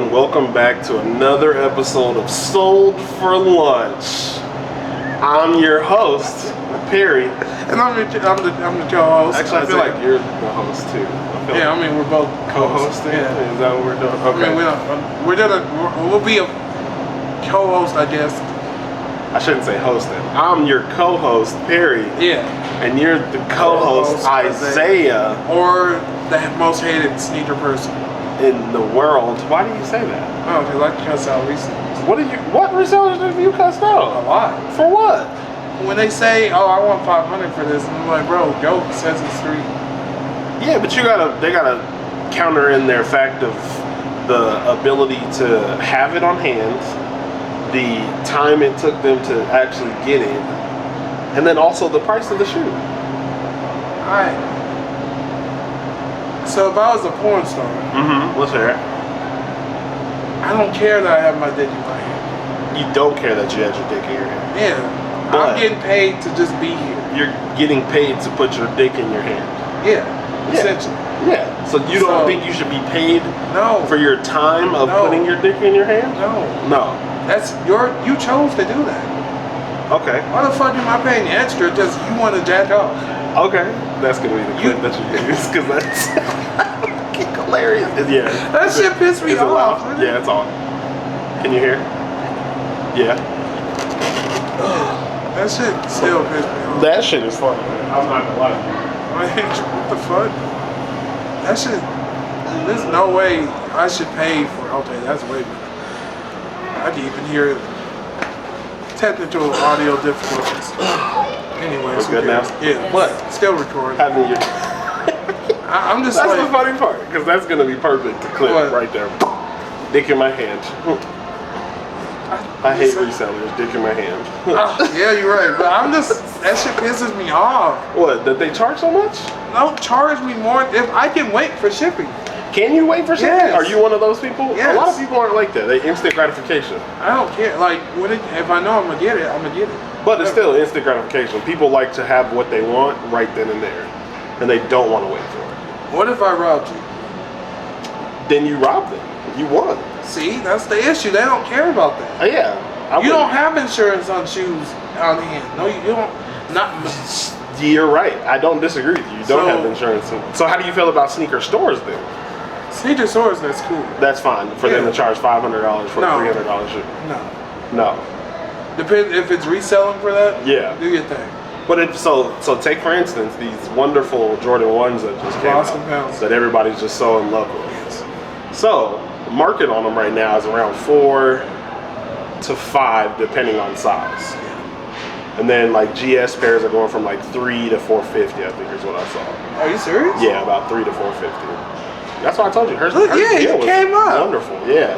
everyone. Welcome back to another episode of Sold for Lunch. I'm your host, Perry. And I'm the co-host. Actually, I feel like you're the host too. We're both co-hosting. Yeah. Is that what we're doing? Okay. We'll be a co-host, I guess. I shouldn't say hosting. I'm your co-host, Perry. Yeah. And you're the co-host, Isaiah. Or the most hated sneaker person in the world. Why do you say that? Oh, because I cuss out resellers. What resellers have you cussed out? A lot. For what? When they say, "Oh, I want 500 for this," and I'm like, "Bro, Goat says it's 3." Yeah, but they gotta counter in their fact of the ability to have it on hand, the time it took them to actually get it, and then also the price of the shoe. Alright. So if I was a porn star, let's hear it. I don't care that I have my dick in my hand. You don't care that you had your dick in your hand. Yeah. But I'm getting paid to just be here. You're getting paid to put your dick in your hand. Yeah. Essentially. Yeah. So you don't think you should be paid for your time of putting your dick in your hand? No. That's you chose to do that. Okay. Why the fuck am I paying extra just you want to jack off? Okay. That's gonna be the clip that you use because that's hilarious. Yeah. That shit pissed me off. Yeah, it's on. Can you hear? Yeah. That shit still pissed me off. That shit is funny, man. I'm not gonna lie to you. What the fuck? That shit. There's no way I should pay for. Okay, that's way better. I can even hear it. Technical audio difficulties. Anyways, it's good now. Yeah. What? Still recording. Having your. I'm just. That's the funny part because that's gonna be perfect to clip right there. Dick in my hand. I hate resellers. Dick in my hand. Yeah, you're right. But that shit pisses me off. What? That they charge so much? Don't charge me more if I can wait for shipping. Can you wait for shipping? Yes. Are you one of those people? Yes. A lot of people aren't like that. They instant gratification. I don't care. Like, if I know I'm gonna get it, I'm gonna get it. But it's still instant gratification. People like to have what they want right then and there, and they don't want to wait for it. What if I robbed you? Then you robbed them. You won. See, that's the issue. They don't care about that. Yeah. You don't have insurance on shoes on hand. No, you don't. You're right. I don't disagree with you. You don't have insurance. So how do you feel about sneaker stores then? Sneaker stores, that's cool. That's fine for them to charge $500 for a $300 shoe. No. Depends if it's reselling for that. Yeah. Do your thing. But so take for instance these wonderful Jordan 1s that just came out that everybody's just so in love with. Yes. So the market on them right now is around 4 to 5 depending on size. And then like GS pairs are going from like 3 to 450, I think is what I saw. Are you serious? Yeah, about 3 to 450. That's why I told you. Hers it came up. Wonderful, yeah.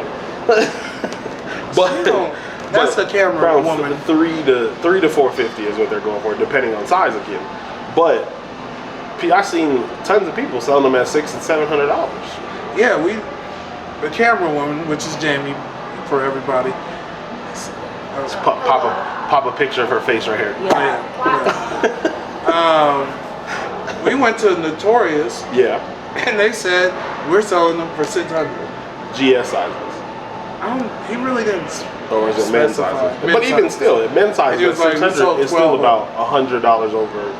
That's the camera woman. 3 to 450 is what they're going for, depending on size again. But I've seen tons of people selling them at $600 and $700. Yeah, the camera woman, which is Jamie, for everybody. Pop a picture of her face right here. Yeah. We went to Notorious. Yeah. And they said we're selling them for $600. GS sizes. He really didn't. Or is it men's sizes? But even still, at men's sizes, like, $600 is still about $100 over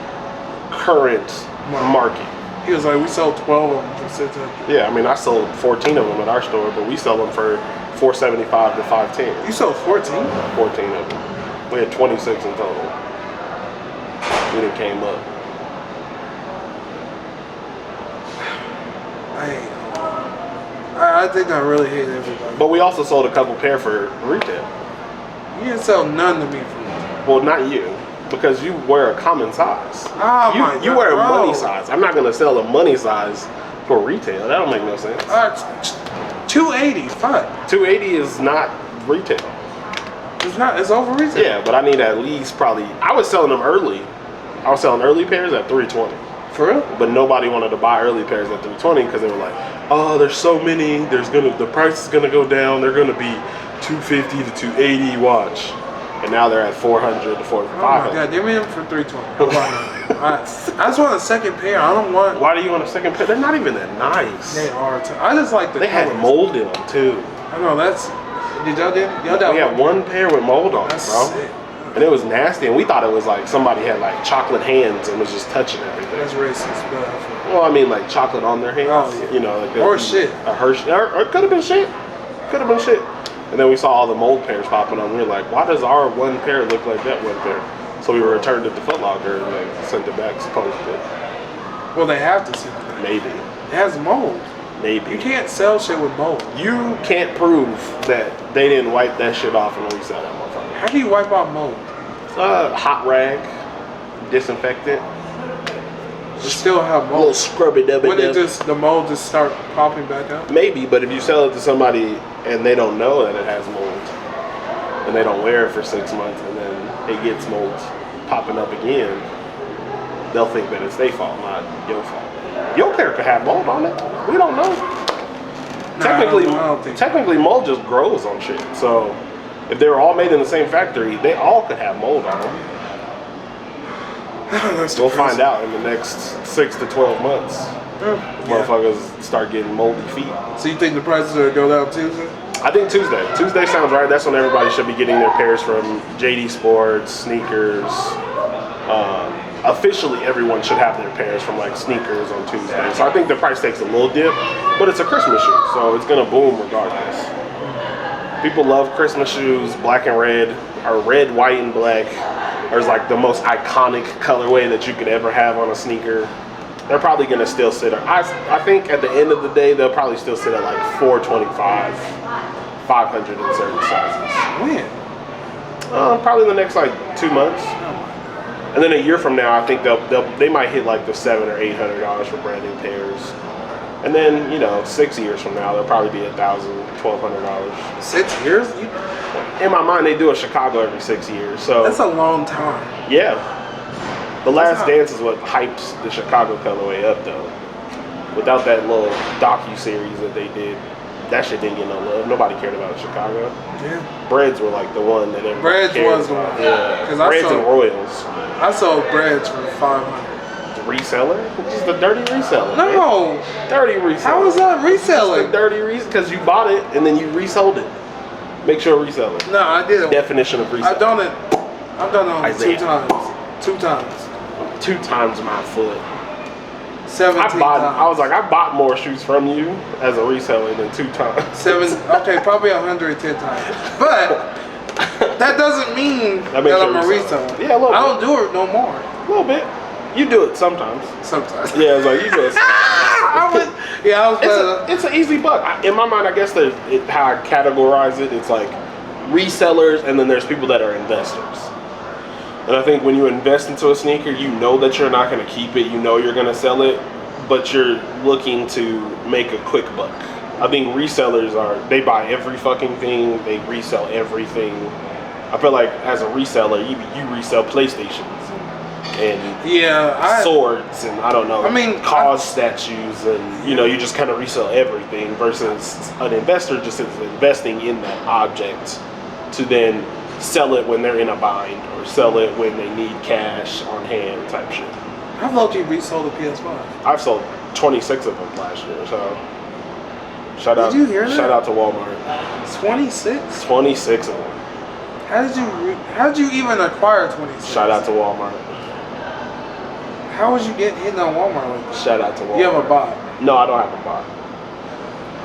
current market. He was like, we sold 12 of them for $600. Yeah, I mean, I sold 14 of them at our store, but we sell them for $475 to $510. You sold 14? 14 of them. We had 26 in total. We done came up. I think I really hate everybody. But we also sold a couple pair for retail. You didn't sell none to me for retail. Well, not you, because you wear a common size. Oh my God, you wear a money size. I'm not gonna sell a money size for retail. That don't make no sense. 280, fuck. 280 is not retail. It's not. It's over retail. Yeah, but I need at least probably. I was selling them early. I was selling early pairs at $320. For real? But nobody wanted to buy early pairs at $320 because they were like, oh, there's so many. The price is gonna go down. They're gonna be $250 to $280 watch. And now they're at $400 to $400. Oh my God, give me them for $320. I just want a second pair. I don't want. Why do you want a second pair? They're not even that nice. They are. I just like the. They had mold in them too. I I know that's. Did y'all did? Y'all got We had one pair with mold on it, That's bro. sick. And it was nasty, and we thought it was like somebody had like chocolate hands and was just touching everything. That's racist, but Well, I mean, like chocolate on their hands. Oh, yeah. You know, like Or shit. A Hershey, or it could have been shit. Could have been shit. And then we saw all the mold pairs popping up. We were like, why does our one pair look like that one pair? So we returned it to Foot Locker and they sent it back supposedly. well, they have to send it back. Maybe. It has mold. Maybe. You can't sell shit with mold. You can't prove that they didn't wipe that shit off and resell that motherfucker. How do you wipe out mold? Hot rag, disinfectant. You still have A little mold. scrubby dubby Wouldn't it dub. just the mold just start popping back up? Maybe, but if you sell it to somebody and they don't know that it has mold, and they don't wear it for 6 months, and then it gets mold popping up again, they'll think that it's their fault, not your fault. Your pair could have mold on it. We don't know. Technically, I don't think so. technically, mold just grows on shit. So, if they were all made in the same factory, they all could have mold on them. That's We'll depressing. find out in the next 6 to 12 months. Yeah. Motherfuckers start getting moldy feet. So you think the prices are go down Tuesday? I think Tuesday. Tuesday sounds right. That's when everybody should be getting their pairs from JD Sports, sneakers. Officially, everyone should have their pairs from like sneakers on Tuesday. So I think the price takes a little dip, but it's a Christmas shoe, so it's gonna boom regardless. People love Christmas shoes. Black and red, or red, white, and black. There's like the most iconic colorway that you could ever have on a sneaker. They're probably gonna still sit. I think at the end of the day, they'll probably still sit at like $425, $500 in certain sizes. When? Probably in the next like 2 months. And then a year from now, I think they might hit like the $700 or $800 for brand new pairs. And then 6 years from now, they'll probably be $1,000, $1,200. 6 years? In my mind, they do a Chicago every 6 years. So That's a long time. yeah. The Last not- Dance is what hyped the Chicago colorway up, though. Without that little docu-series that they did, that shit didn't get no love. Nobody cared about Chicago. Yeah. Breads were like the one that everybody Breads cared was the about. one. Yeah. 'Cause I Breads saw- and Royals. I sold breads for $500. Reseller? Just a dirty reseller. man. No. Dirty reseller. How is that Just a reselling? dirty reseller? Because you bought it and then you resold it. Make sure reseller. No, I didn't. Definition of reseller. I've done it only Isaiah. 2 times. 2 times. 2 times my foot. 17 I times. bought more shoes from you as a reseller than 2 times. Okay, probably 110 times. But that doesn't mean That that, makes you I'm a a reseller. reseller. Yeah, a little I bit. don't do it no more. A little bit. You do it sometimes. Sometimes. Yeah, it's like you do it. I was It's an easy buck. In my mind, I guess how I categorize it, it's like resellers, and then there's people that are investors. And I think when you invest into a sneaker, you know that you're not going to keep it. You know you're going to sell it, but you're looking to make a quick buck. I think resellers they buy every fucking thing. They resell everything. I feel like as a reseller, you resell PlayStations and swords and I don't know. Cause statues and you just kind of resell everything versus an investor just is investing in that object to then sell it when they're in a bind or sell it when they need cash on hand type shit. I've low-key resold a PS5. I've sold 26 of them last year, so shout out. Did you hear that? Shout out to Walmart. 26? 26 of them. How did you even acquire 26? Shout out to Walmart. How was you getting hit on Walmart like that? Shout out to Walmart. You have a bot. No, I don't have a bot.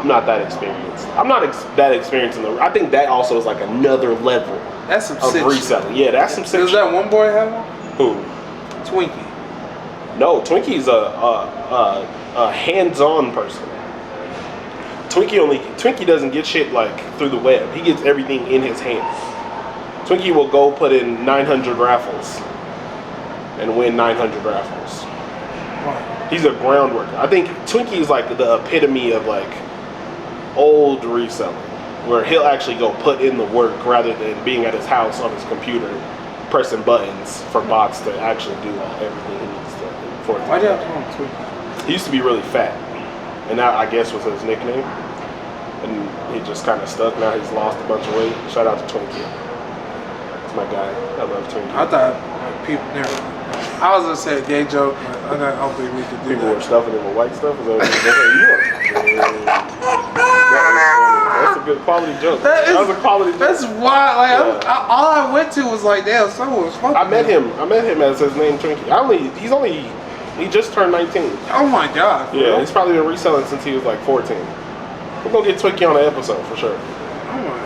I'm not that experienced. I'm not that experienced in I think that also is like another level That's some of sick reselling. Yeah, that's some sick Does shit. that one boy have one? Who? Twinkie. No, Twinkie's a hands-on person. Twinkie doesn't get shit like through the web. He gets everything in his hands. Twinkie will go put in 900 raffles and win 900 raffles. Wow. He's a ground worker. I think Twinkie is like the epitome of like old reselling, where he'll actually go put in the work rather than being at his house on his computer pressing buttons for bots to actually do everything he needs to for it. Why do you have to call him Twinkie? He used to be really fat, and that I guess was his nickname, and he just kind of stuck. Now he's lost a bunch of weight. Shout out to Twinkie. That's my guy. I love Twinkie. I thought like, people never. I was gonna say a gay joke, but I don't think we could do People that. were stuffing him with white stuff. Is that what you are? That's a good good quality joke. That That was a quality joke. That's why. Like, Yeah. all I went to was like, damn, someone was fucking. I met him as his name Twinkie. He just turned 19. Oh my god. Yeah, bro. he's probably been reselling since he was like 14. We're gonna get Twinkie on the episode for sure. Oh my,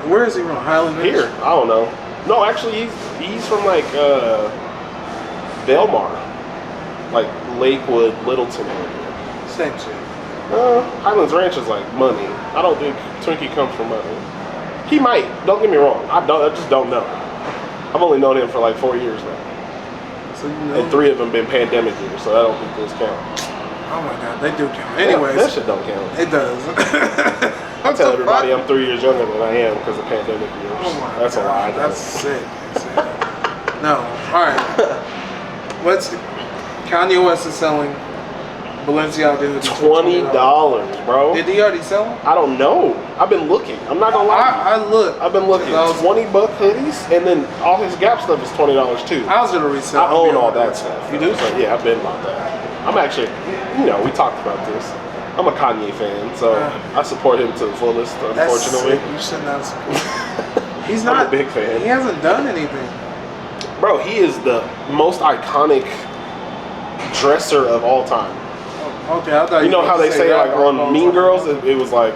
where is he from? Highland Ridge? Here, I don't know. No, actually, he's from like Belmar, like Lakewood, Littleton area. Same shit. Highlands Ranch is like money. I don't think Twinkie comes from money. He might. Don't get me wrong. I just don't know. I've only known him for like 4 years now. So you know. And 3 of them been pandemic years, so I don't think those count. Oh my god, they do count. Anyways, that shit don't count. it does. I tell everybody I'm 3 years younger than I am because of pandemic years. Oh my That's god, a lie. That's sick. No, all right. Kanye West is selling Balenciaga $20, bro. Did he already sell them? I don't know. I've been looking. I'm not gonna lie. I looked. I've been looking. $20 hoodies, and then all his Gap stuff is $20 too. I was gonna resell. I own all that stuff. You do? So, yeah, I've been about that. I'm actually, we talked about this. I'm a Kanye fan, so I support him to the fullest. Unfortunately, you should not support. He's I'm not a big fan. He hasn't done anything. Bro, he is the most iconic dresser of all time. Okay, I thought You know how they say like on Mean Girls, it was like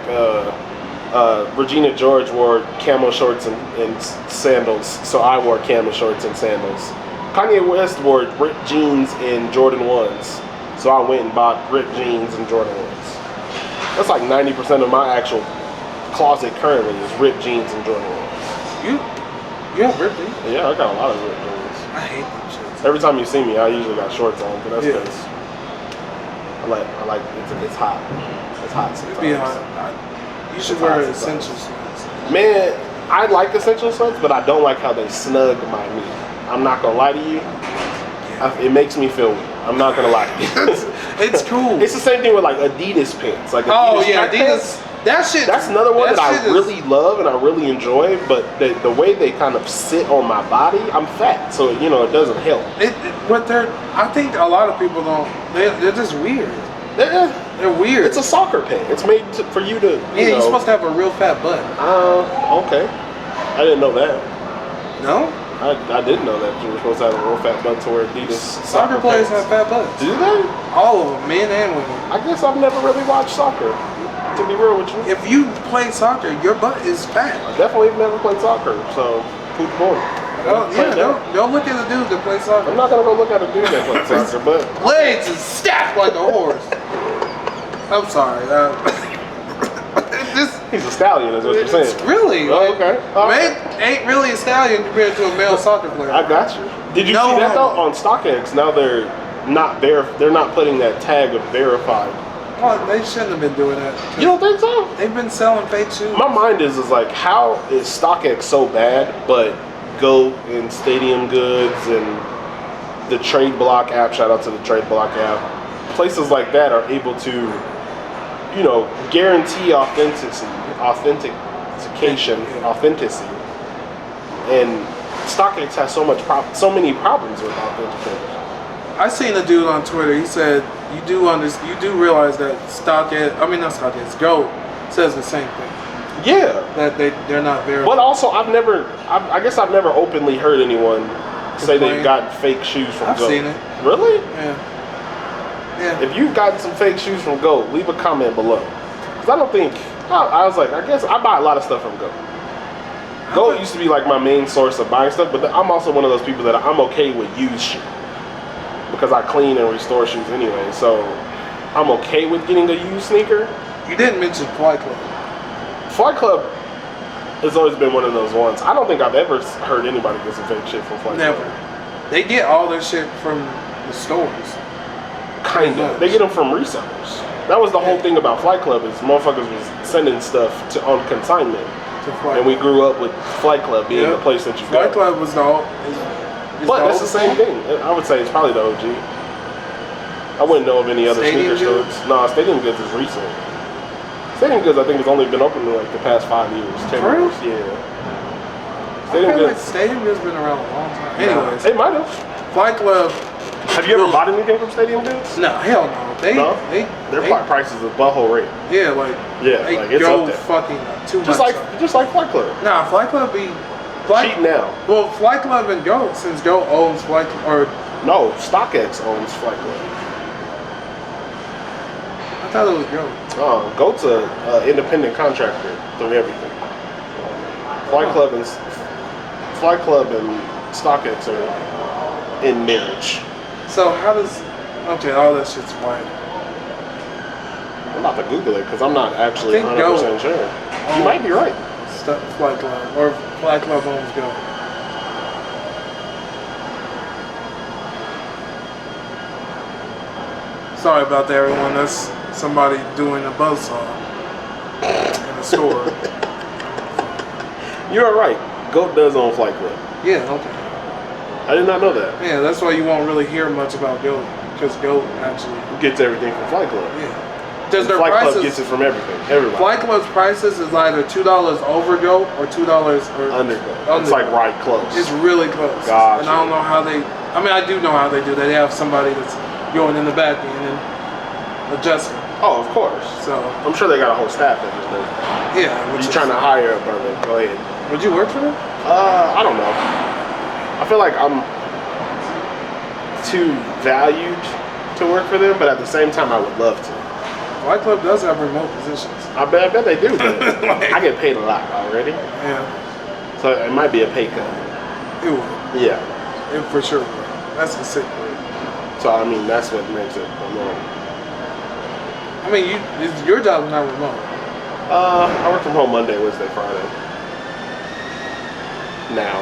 Regina George wore camo shorts and sandals, so I wore camo shorts and sandals. Kanye West wore ripped jeans and Jordan 1s, so I went and bought ripped jeans and Jordan 1s. That's like 90% of my actual closet currently is ripped jeans and Jordan 1s. You have ripped jeans? Yeah, I got a lot of ripped jeans. I hate them shirts. Every time you see me, I usually got shorts on, but that's Yeah. because I like it's hot. It's hot sometimes. It'd be hot. You should wear essential sweats. Man, I like essential sweats, but I don't like how they snug my knee. I'm not gonna lie to you. It makes me feel weird. I'm not gonna lie to you. It's cool. It's the same thing with like Adidas pants. Like Adidas track pants. That shit. That's another one that I really love and I really enjoy. But the way they kind of sit on my body, I'm fat, so it doesn't help. I think a lot of people don't. They're just weird. They're weird. It's a soccer pant. It's made for you to. You're supposed to have a real fat butt. Okay. I didn't know that. No? I didn't know that you were supposed to have a real fat butt to wear Adidas Soccer players have fat butts. Do they? All of them, men and women. I guess I've never really watched soccer, to be real with you. If you play soccer, your butt is fat. I definitely have never played soccer, so who's born? Don't look at the dude that plays soccer. I'm not gonna go look at a dude that plays soccer, but legs is stacked like a horse. I'm sorry. he's a stallion, is what you're saying. Really? Oh, okay. Man ain't really a stallion compared to a male soccer player. I got you. Did you see that though on StockX? Now they're not putting that tag of verified. Well, they shouldn't have been doing that. You don't think so? They've been selling fake shoes. My mind is like, how is StockX so bad, but Go and Stadium Goods and the Trade Block app, shout out to the Trade Block app, places like that are able to, guarantee authenticity, and StockX has so many problems with authentication. I seen a dude on Twitter. He said, "You do realize that Go says the same thing. Yeah, that they're not verified." But also, I guess I've never openly heard anyone say they've gotten fake shoes from Go. I've seen it. Really? Yeah. If you've gotten some fake shoes from Go, leave a comment below. Because I don't think, I was like, I guess I buy a lot of stuff from Go. Go used to be like my main source of buying stuff, but I'm also one of those people that I'm okay with used shit. Because I clean and restore shoes anyway, so I'm okay with getting a used sneaker. You didn't mention Flight Club. Flight Club has always been one of those ones. I don't think I've ever heard anybody get some fake shit from Flight Club. Never. They get all their shit from the stores. Kinda. They get them from resellers. That was the whole thing about Flight Club, is motherfuckers was sending stuff on consignment. And we grew up with Flight Club being the place that you go. Flight Club was but it's the same thing. I would say it's probably the OG. I wouldn't know of any other sneaker stores. No, Stadium Goods is recent. Stadium Goods, I think, has only been open in like the past 5 years, 10 years. Yeah. Stadium Goods. Like Stadium Goods been around a long time. Anyways, it might have. Flight Club Have you ever bought anything from Stadium Goods? No, hell no. Their prices is butthole rate. Yeah, like they like it's go up there. fucking too Just much. like Flight Club. Nah, Flight Club be Cheap now. Well, Flight Club and Go, since Go owns Flight or No, StockX owns Flight Club. I thought it was Go. GOAT's a independent contractor through everything. Flight Club and StockX are in marriage. So how does all that shit's white. I'm about to Google it because I'm not actually 100% sure. You might be right. Flight Club or Flight Club owns Go. Sorry about that, everyone. That's somebody doing a buzzsaw in a store. You're right. GOAT does own Flight Club. Yeah, okay. I did not know that. Yeah, that's why you won't really hear much about Go, because Go actually Gets everything from Flight Club. yeah. Does their Flight prices? Club gets it from everything. Everybody. Flight Club's prices is either $2 over Go or $2 or Under GOAT. It's like right close. It's really close. Gotcha. And I don't know how they. I mean, I do know how they do that. They have somebody that's going in the back and then adjusting. Oh, of course. So I'm sure they got a whole staff that just does. yeah. You trying to hire a brother? Go ahead. Would you work for them? I don't know. I feel like I'm too valued to work for them, but at the same time, I would love to. Flight Club does have remote positions. I bet they do. But I get paid a lot already, Yeah, so it might be a pay cut. it would. Yeah. It for sure would. That's the sick word. So I mean, that's what makes it remote. I mean, your job is not remote. I work from home Monday, Wednesday, Friday. Now.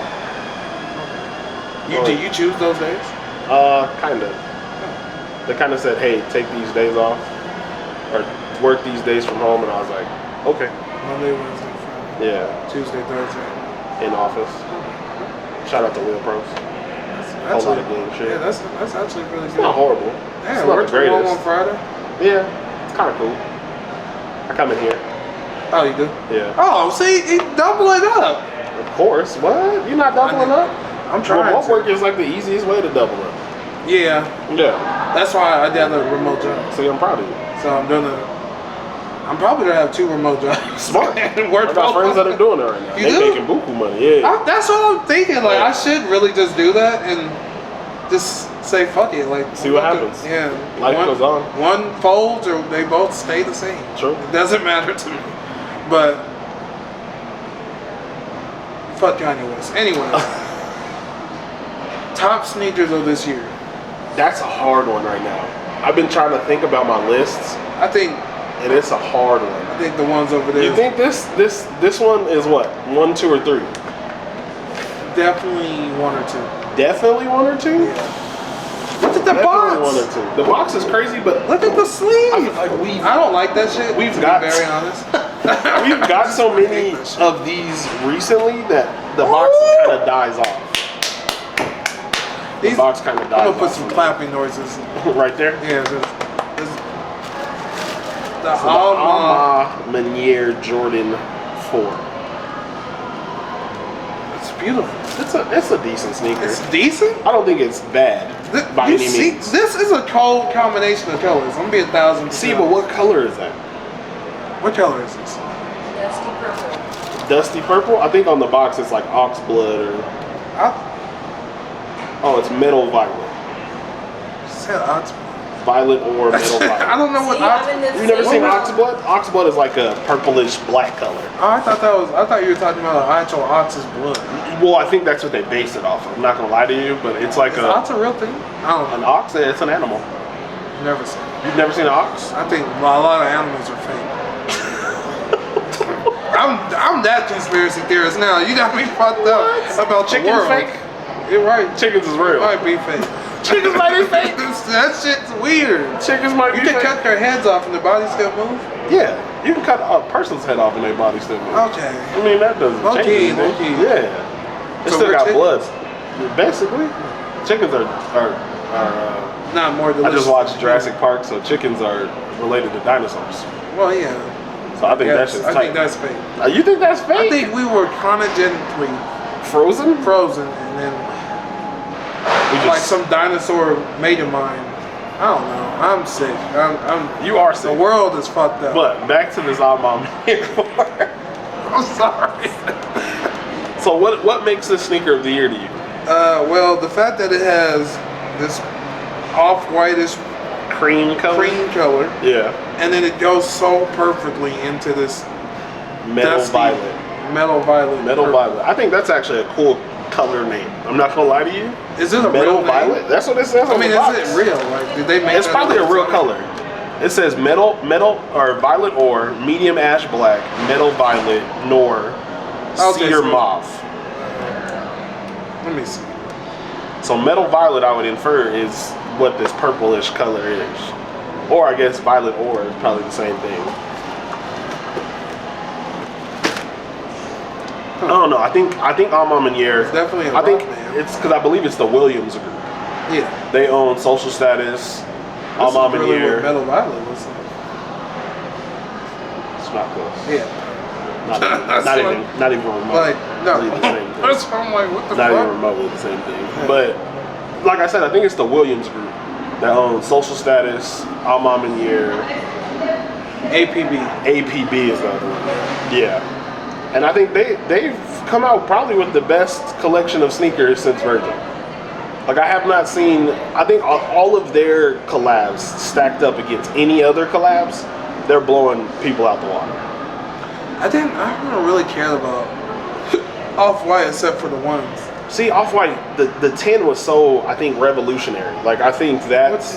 Do you choose those days? Kind of. They kind of said, hey, take these days off, or work these days from home, and I was like, okay. Monday, Wednesday, Friday. Yeah. Tuesday, Thursday. In office. Shout out to Wheel Pros. That's Whole lot of game shit. Yeah, that's actually really It's good. not horrible. Yeah, It's not work the from home greatest. on Friday. Yeah, it's kind of cool. I come in here. Oh, you do? Yeah. Oh, see, double it up. Of course. What? You're not doubling up? I'm trying Remote to. work is like the easiest way to double up. Yeah, Yeah. that's why I did a remote job. See, I'm proud of you. So I'm probably gonna have 2 remote jobs. Smart. And work I got friends that are doing it right now. You They do? making buku money. Yeah. That's what I'm thinking. Like, I should really just do that and just say fuck it. Like, See what happens. Yeah. Life goes on. One folds or they both stay the same. True. It doesn't matter to me. But fuck Kanye West. Anyway, top sneakers of this year. That's a hard one right now. I've been trying to think about my lists, I think and it's a hard one. the ones over there. You think this one is what? 1, 2, or 3? Definitely 1 or 2. Definitely 1 or 2. Yeah. Look at the Definitely box. 1 or 2. The box is crazy, but Look at the sleeve. I feel like I don't like that shit. we've to got- be very honest. we've got so many of these recently that the box Ooh. kind of dies off. The box kind of dies I'm gonna put off. some clapping noises. Right there. Yeah, the So the Alma. Alma Meunier Jordan 4. It's beautiful. It's a decent sneaker. It's decent. I don't think it's bad by You any see, means. this is a cold combination of colors. I'm gonna be 1,000%. See, but what color is that? What color is this? Dusty purple. Dusty purple? I think on the box it's like ox blood or oh, it's metal violet. Said ox. Violet or metal violet. I don't know what See, ox. I'm in this You've never seen same- oxblood? Oxblood is like a purplish black color. Oh, I thought you were talking about an actual ox's blood. Well, I think that's what they base it off of. I'm not gonna lie to you, but it's like Is ox a real thing? I don't an know. ox. It's an animal. Never seen it. You've never seen an ox? I think a lot of animals are fake. I'm that conspiracy theorist now. You got me fucked up about the Chicken's world. fake? You're right. Chickens is real. It might be fake. Chickens might be fake. That shit's weird. Chickens might You be can fake. cut their heads off and their body still move. Yeah, you can cut a person's head off and their body still moves. Okay. I mean, that doesn't Low change key, anything. low key. Yeah. It So still we're got blood. chickens. Basically, chickens are Not more I delicious. just watched Jurassic Park, so chickens are related to dinosaurs. Well, yeah. So I think Yes, that's just I tight. think that's fake. You think that's fake? I think we were chronogenically Frozen? frozen and then like some dinosaur mate of mine. I don't know. I'm sick. You are sick. The world is fucked up. But back to this Alma Maniere. I'm sorry. So what makes this sneaker of the year to you? Well, the fact that it has this off-whitish Cream color. Yeah. and then it goes so perfectly into this Metal dusty violet. Metal violet. Metal violet. I think that's actually a cool color name. I'm not gonna lie to you. Is it a Metal real violet? name? That's what it says on I mean, the box. is it real? Like, did they make? It's that probably up a real or color. It says metal or violet ore, medium ash black, metal violet, nor cedar so- mauve. Let me see. So metal violet, I would infer, is what this purplish color is. Or I guess violet ore is probably the same thing. I don't know. I think Alma Maniere. It's definitely a I think rock band. it's because I believe it's the Williams group. Yeah. They own Social Status, Alma This is really Maniere. what Metal Violet looks like. It's not close. Yeah. Not even remotely. Like, no. the same thing. That's why I'm like, what the Not even fuck? remotely the same thing. But like I said, I think it's the Williams group that owns Social Status, Alma Maniere, APB. APB is the other one. Yeah. And I think they've come out probably with the best collection of sneakers since Virgil. Like I have not seen, I think all of their collabs stacked up against any other collabs, they're blowing people out the water. I don't really care about Off-White except for the ones. See, Off-White, the 10 was so, I think, revolutionary. Like, I think that's,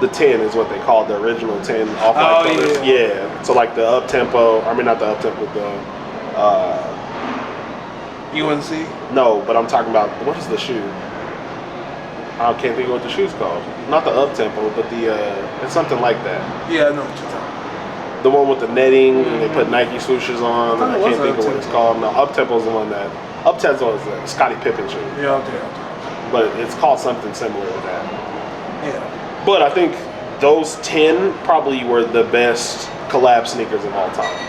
the 10 is what they called the original 10 Off-White colors. Yeah. So, like, the up-tempo, I mean, not the up-tempo, the, UNC? no, but I'm talking about, what is the shoe? I can't think of what the shoe's called. Not the up-tempo, but the, it's something like that. Yeah, I know what you're talking about. The one with the netting, and they put Nike swooshes on, and I it was can't think of what it's called. No, up-tempo's the one that, up-tempo is the Scottie Pippen shoe. Yeah, okay. But it's called something similar to that. Yeah. But I think those 10 probably were the best collab sneakers of all time.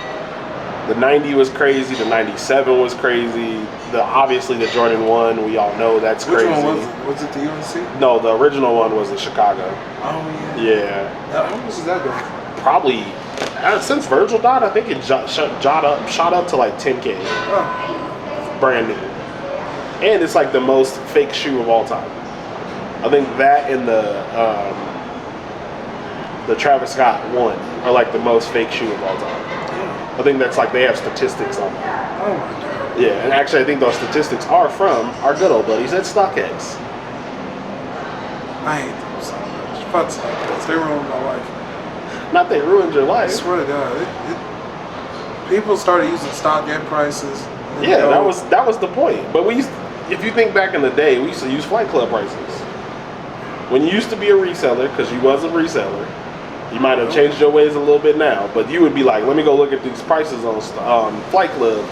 The 90 was crazy, the 97 was crazy, obviously the Jordan 1, we all know that's Which crazy. one was it? Was it the UNC? No, the original one was in Chicago. Oh, yeah. Yeah. How much is that going for? Probably, since Virgil died, I think it shot up to like 10K. Oh. Brand new. And it's like the most fake shoe of all time. I think that and the Travis Scott one are like the most fake shoe of all time. I think that's like they have statistics on that. Oh my god. Yeah, and actually I think those statistics are from our good old buddies at StockX. I hate them so much. Fuck StockX. They ruined my life. Not they ruined your I life. swear to God. People started using StockX prices. Yeah, that was the point. But if you think back in the day, we used to use Flight Club prices. When you used to be a reseller, because you was a reseller, you might have changed your ways a little bit now, but you would be like, let me go look at these prices on Flight Club.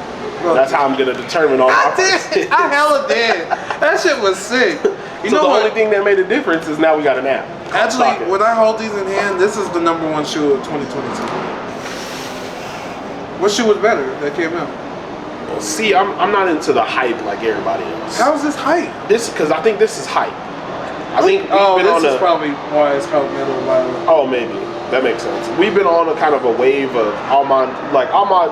That's how I'm going to determine all my prices. I hella did. That shit was sick. You so know the what? only thing that made a difference is now we got an app. Actually, StockX. when I hold these in hand, this is the #1 shoe of 2022. What shoe was better that came out? Well, see, I'm not into the hype like everybody else. How is this hype? Because I think this is hype. I think this is probably why it's called Metal Violet. Oh, maybe. That makes sense. We've been on a kind of a wave of Alma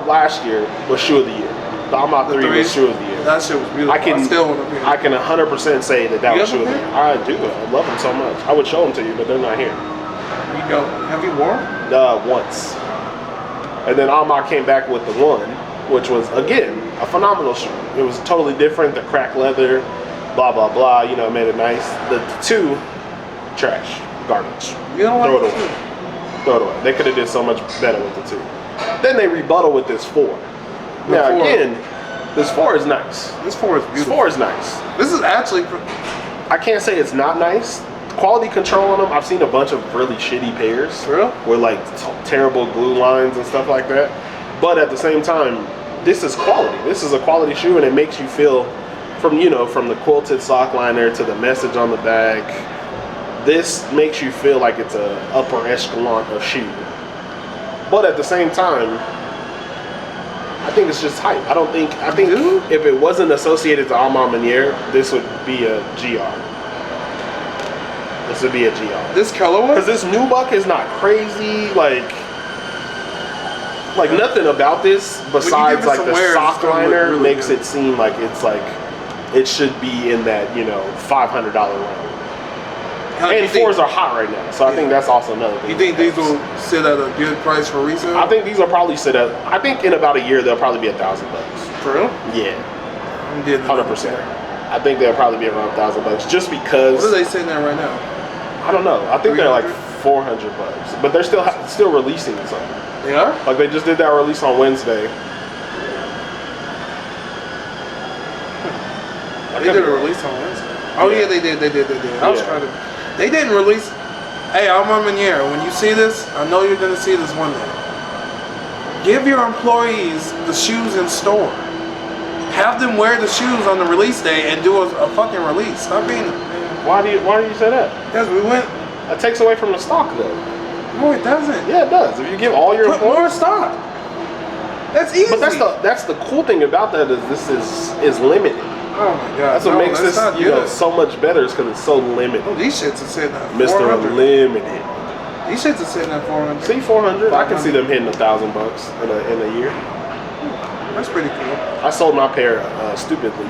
last year was shoe of the year. The Alma 3 was shoe of the year. That shit was beautiful. I still want to be. I can 100% say that You was shoe of the have year. them I do. I love them so much. I would show them to you, but they're not here. You know, have you worn? Once. And then Alma came back with the 1, which was, again, a phenomenal shoe. It was totally different. The cracked leather, blah, blah, blah. You know, made it nice. The 2, trash. Garbage. You don't Throw like it away. Throw it away. They could have did so much better with the 2. Then they rebuttal with this 4. Now, 4. again, this 4 is nice. This 4 is This beautiful. 4 is nice. This is actually. I can't say it's not nice. Quality control on them, I've seen a bunch of really shitty pairs. For real? With like terrible glue lines and stuff like that. But at the same time, this is quality. This is a quality shoe, and it makes you feel, from the quilted sock liner to the message on the back, this makes you feel like it's a upper echelon of shoe. But at the same time, I think it's just hype. I think if it wasn't associated to Alma Maniere, this would be a GR. This would be a GR. This colorway? Because this nubuck is not crazy, like nothing about this besides like the sock liner really makes it seem like it's like it should be in that, you know, $500 range. And fours are hot right now, so I think that's also another thing. You think these will sit at a good price for resale? I think these will probably sit at. I think in about a year they'll probably be $1,000. For real? Yeah, I'm getting 100%. I think they'll probably be around $1,000 just because. What are they sitting at right now? I don't know. I think they're like $400, but they're still releasing something. They are? Like they just did that release on Wednesday. They did a release on Wednesday. Oh yeah, they did. I was trying to. They didn't release. Hey, Alma Manier, when you see this, I know you're gonna see this one day. Give your employees the shoes in store. Have them wear the shoes on the release day and do a fucking release. Stop being. Why do you say that? Because we went. That takes away from the stock though. No, it doesn't. Yeah, it does. If you give all your put more stock. That's easy. But that's the cool thing about that is this is limited. Oh my god. That's what makes this so much better is because it's so limited. Oh, these shits are sitting at Mr. 400. Unlimited. These shits are sitting at 400. See 400? I can see them hitting $1,000 in a year. That's pretty cool. I sold my pair stupidly.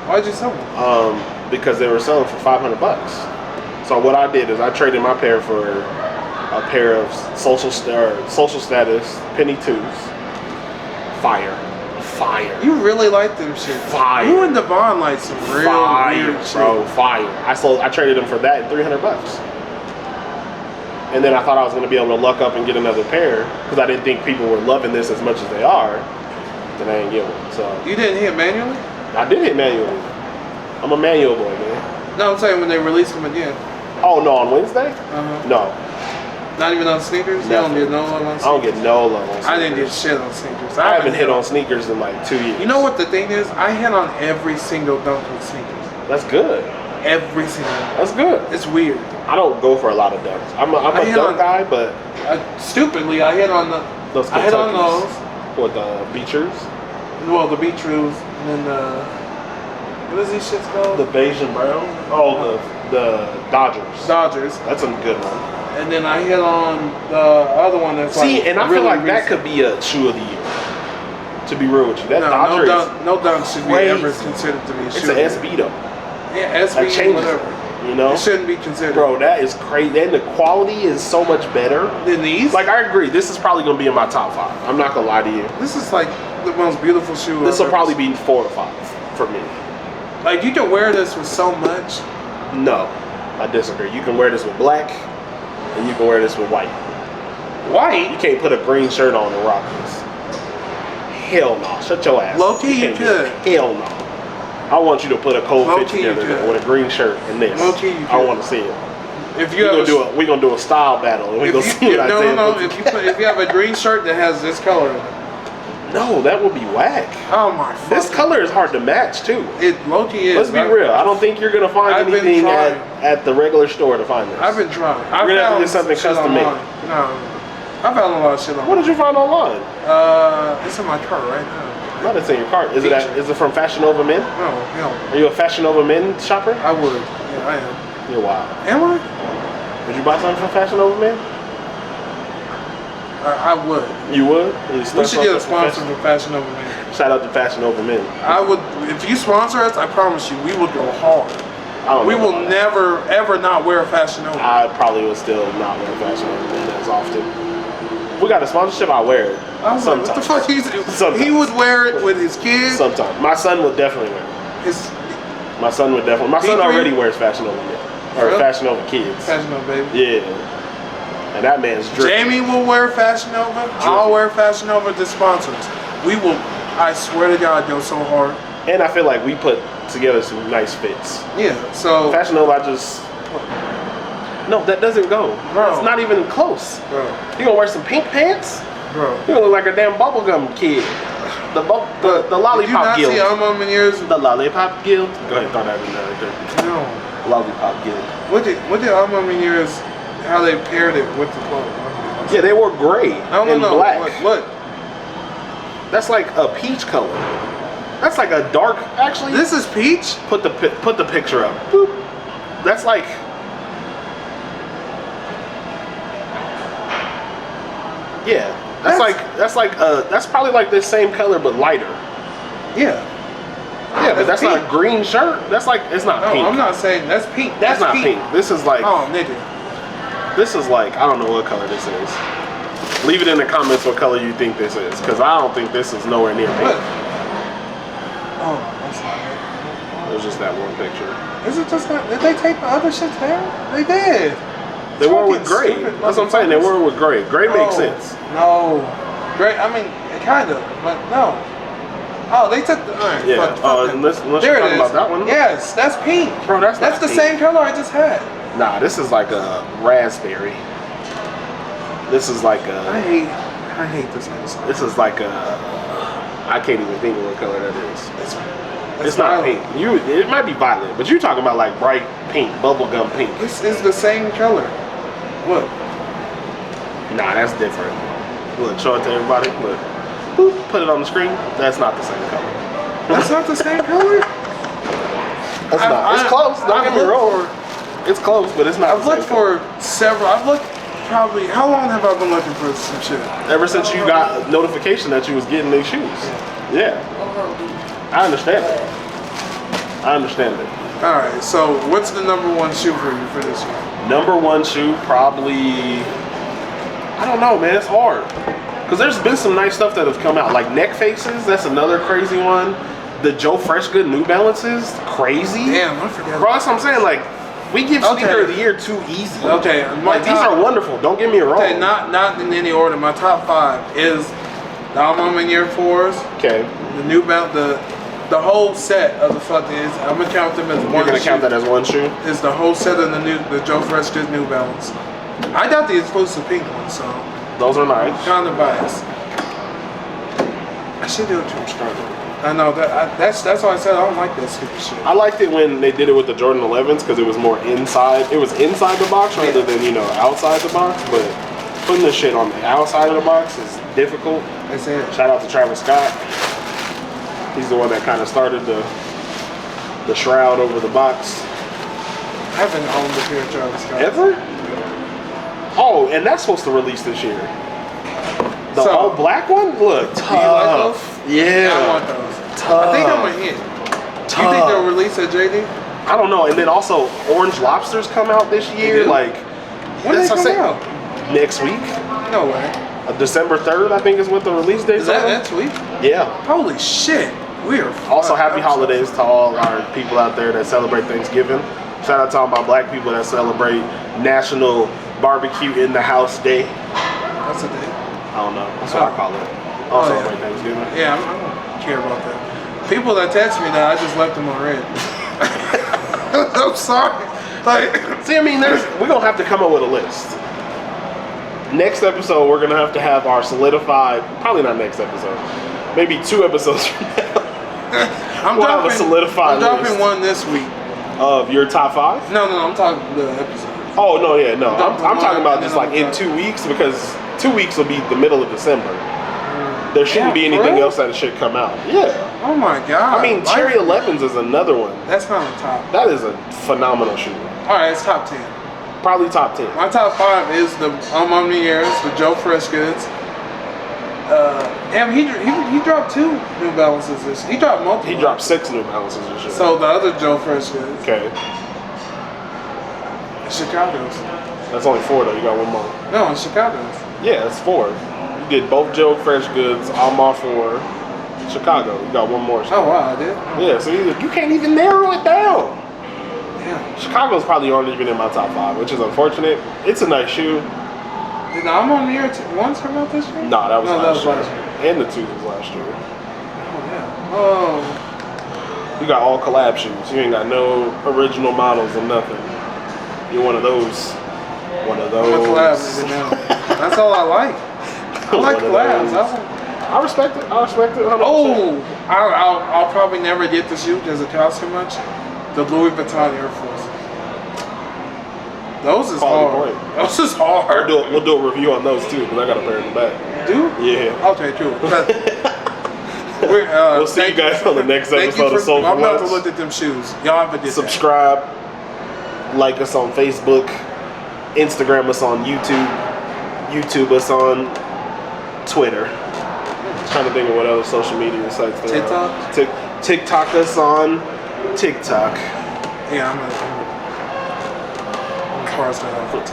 Why'd you sell them? Because they were selling for $500. So what I did is I traded my pair for a pair of social status penny twos. Fire. You really like them shit. Fire. You and Devon like some real weird shit. Bro, fire. I traded them for that at $300. And then I thought I was going to be able to luck up and get another pair because I didn't think people were loving this as much as they are. Then I didn't get one. So you didn't hit manually? I did hit manually. I'm a manual boy, man. No, I'm saying when they release them again. Oh no, on Wednesday? No. Not even on sneakers? You don't get no love on sneakers? I don't get no love on sneakers. I didn't get shit on sneakers. I haven't hit on sneakers in like 2 years. You know what the thing is? I hit on every single dunk with sneakers. That's good. Every single one. That's good. It's weird. I don't go for a lot of dunks. I'm a dunk guy, but stupidly I hit on those. I hit on those. What, the Beachers? Well, the Beachers, and then what is these shits called? The beige and brown. Oh, the Dodgers. Dodgers. That's a good one. And then I hit on the other one that's and I feel like that could be a shoe of the year. To be real with you, that Dodger no dunk should be ever considered to be a shoe. It's an SB though. Yeah, SB, whatever. You know, it shouldn't be considered. Bro, that is crazy. And the quality is so much better than these. Like I agree, this is probably gonna be in my top 5. I'm not gonna lie to you. This is like the most beautiful shoe. This will probably be 4 or 5 for me. Like you can wear this with so much. No, I disagree. You can wear this with black, and you can wear this with white. White? You can't put a green shirt on and rock this. Hell no. Shut your ass. Low key you could. Hell no. I want you to put a cold fit together with a green shirt and this. Low key you could. I want to see it. If you we're gonna do a style battle, and we're gonna see what I say. If you have a green shirt that has this color in it. No, that would be whack. Oh my! This color is hard to match too. It low-key is. Let's be real. I don't think you're gonna find anything at the regular store to find this. I've been trying. You're gonna have to get something custom made. No, I found a lot of shit online. What did you find online? It's in my cart right now. Not it's in your cart. Is it from Fashion Nova Men? No. Are you a Fashion Nova Men shopper? I would. Yeah, I am. You're wild. Am I? Would you buy something from Fashion Nova Men? I would. You would? We should get a sponsor for Fashion Nova Men. Shout out to Fashion Nova Men. I would. If you sponsor us, I promise you, we will go hard. We will never, ever not wear a Fashion Nova. I probably would still not wear Fashion Nova Men as often. We got a sponsorship, I wear it. Sometimes. What the fuck he would wear it with his kids? Sometimes. My son would definitely wear it. My son already wears Fashion Nova Men. Or Fashion Nova Kids. Fashion Nova baby. Yeah. And that man's dripping. Jamie will wear Fashion Nova. I'll wear Fashion Nova to sponsors. We will, I swear to God, go so hard. And I feel like we put together some nice fits. Yeah, so. Fashion Nova, no, that doesn't go. Bro. It's not even close. Bro. You gonna wear some pink pants? Bro. You gonna look like a damn bubblegum kid. The lollipop guild. Did you not see Alma Manier's? The lollipop guild? Go ahead, throw that in there right there. No. Lollipop guild. What did Alma Manier's, how they paired it with the clothes? Yeah, they wore gray and black. What? That's like a peach color. That's like a dark, actually. This is peach? Put the picture up. Boop. That's like, Yeah, that's probably like the same color but lighter. Yeah. Yeah, but that's pink. not a green shirt. That's like it's not No, pink. I'm not saying that's pink. That's not pink. This is like Oh, nigga. this is like I don't know what color this is. Leave it in the comments what color you think this is, because I don't think this is nowhere near pink. What? Oh, that's not it. There's just that one picture. Is it just not? Did they take the other shit down? They did. They were with Fucking gray. stupid That's what I'm saying. They were with gray. Gray makes sense. No. Gray, I mean, kind of, but no. Oh, they took the. All right, Yeah. Unless you're talking about that one. Yes, that's pink. Bro, that's the pink. same color I just had. Nah, this is like a raspberry. This is like a. I hate this episode. This is like a. I can't even think of what color that is. It's not violet. pink. It might be violet, but you're talking about like bright pink, bubblegum pink. This is the same color. What? Nah, that's different. Look, show it to everybody. Look, boop, put it on the screen. That's not the same color. That's not the same color. That's not. It's close. Don't get me wrong. It's close, but it's not. I've looked for several. I've looked probably. How long have I been looking for some shit? Ever since you got a notification that you was getting these shoes. Yeah. I understand it. I understand it. All right. So, what's the number one shoe for you for this year? Number one shoe, probably. I don't know, man. It's hard. Because there's been some nice stuff that have come out. Like neck faces, that's another crazy one. The Joe Freshgood New Balances, crazy. Damn, I forgot. Bro, that's what I'm saying. Like, we give sneaker of the year too easy. Okay, Like, these are wonderful. Don't get me wrong. Okay, not in any order. My top 5 is the Alma Year 4s, Okay. the New Balance, the whole set of the fucking. I'm gonna count them as one. You're gonna shoe. count that as one shoe? Is the whole set of the Joe Freshgood New Balance. I got the exclusive pink one, so Those are nice. kind of biased. I should do it too. I'm struggling. I know that's why I said I don't like that stupid shit. I liked it when they did it with the Jordan 11s because it was more inside. It was inside the box rather than, outside the box. But putting the shit on the outside of the box is difficult. That's it. Shout out to Travis Scott. He's the one that kind of started the shroud over the box. I haven't owned a pair of Travis Scott. Ever? Oh, and that's supposed to release this year. The all black one? Look, tough. Do you like those? Yeah. I want those. Tough. I think I'm a hit. Tough. You think they'll release at JD? I don't know. And then also, Orange Lobsters come out this year. do? Like, When they that's what come I say, out? next week. No way. December 3rd, I think, is what the release date is. Is that next week? Yeah. Holy shit. We are Also, happy I'm holidays to all our people out there that celebrate Thanksgiving. Shout out to all my black people that celebrate National Barbecue in the House Day. That's a day. I don't know. That's what I call it. I don't celebrate Thanksgiving. Yeah, I don't care about that. People that text me now, I just left them on red. I'm sorry. Like, See, I mean, we're going to have to come up with a list. Next episode, we're going to have our solidified, probably not next episode, maybe 2 episodes from now. We'll have a solidified I'm dropping list one this week. of your top 5. No, I'm talking the episode. Oh, no, yeah, no. I'm talking about and just then like in I'll 2 weeks because 2 weeks will be the middle of December. There shouldn't be for anything real? else that should come out. Yeah. Oh my god. I mean, Cherry 11s is another one. That's not on top. That is a phenomenal shoe. Alright, it's top 10. Probably top 10. My top 5 is the Alma Years, the Joe Freshgoods. Damn, he dropped 2 New Balances. He dropped multiple. He dropped 6 New Balances this year. So the other Joe Freshgoods. Okay. Chicago's. That's only 4 though. You got one more. No, in Chicago's. Yeah, it's 4. You did both Joe Freshgoods, Alma 4, Chicago. You got one more. Oh wow, I did. Yeah, so you can't even narrow it down. Yeah. Chicago's probably aren't even in my top 5, which is unfortunate. It's a nice shoe. Did the Alma Year ones come out this year? No, that was last year. last year. And the 2 was last year. Oh yeah. Oh. You got all collab shoes. You ain't got no original models or nothing. You're one of those. One of those. I'm a collab nigga now. That's all I like. I like One of collabs. those. I respect it. I respect it 100%. Oh, I'll probably never get the shoe because it costs too much. The Louis Vuitton Air Force. Those is Quality hard. point. Those is hard. We'll do a review on those too, because I got a pair in the back. Do? Yeah. Okay, cool. We'll see you guys on the next episode of Soul for I'm about to Lunch. look at them shoes. Y'all have a good Subscribe. Like us on Facebook. Instagram us on YouTube. YouTube us on Twitter. Trying to think of what other social media sites there are. TikTok us on TikTok. Yeah, I'm gonna cross that off.